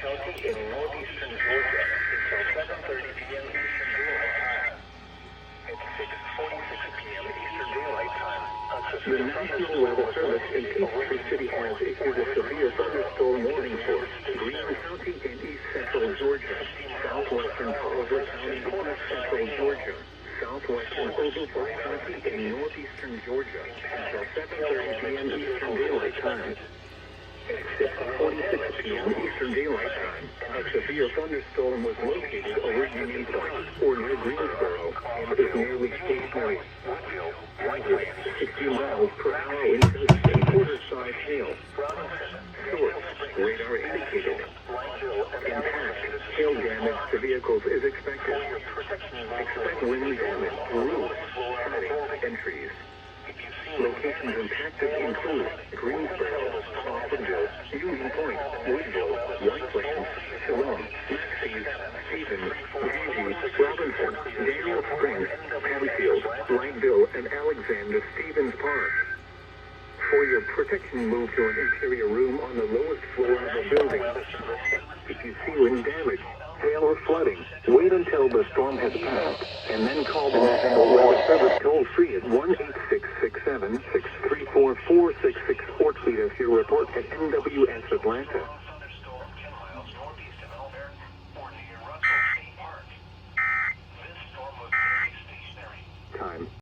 County in northeastern Georgia until 7:30 p.m. Eastern Daylight Time. At 6:46 p.m. Eastern Daylight Time, the National Weather Service in Peachtree City has issued a severe thunderstorm warning for Greene County in east central Georgia, southwestern Oliver County in west central Georgia, southwestern Oglethorpe County in northeastern Georgia until 7:30 p.m. Eastern Daylight Time. At 6:46 p.m. Eastern Daylight Time, a severe thunderstorm was located over Union Point, or near Greensboro, and is nearly stationary. Wind 60 miles per hour winds and quarter-size hail. Source, radar indicated. Impact, hail damage to vehicles is expected. Expect wind damage to roofs, siding, and trees. Locations impacted include Greensboro, Austinville, Union Point, Woodville, White Plains, Siloam, Maxey's, Stevens, Gigi, Robinson, Daniel Springs, Penfield, Lightville, and Alexander Stevens Park. For your protection, move to an interior room on the lowest floor of the building. If you see wind damage, hail or flooding, wait until the storm has passed, and then call the National Weather Service toll-free at 1-866-7-634-466 or tweet us your report at NWS Atlanta.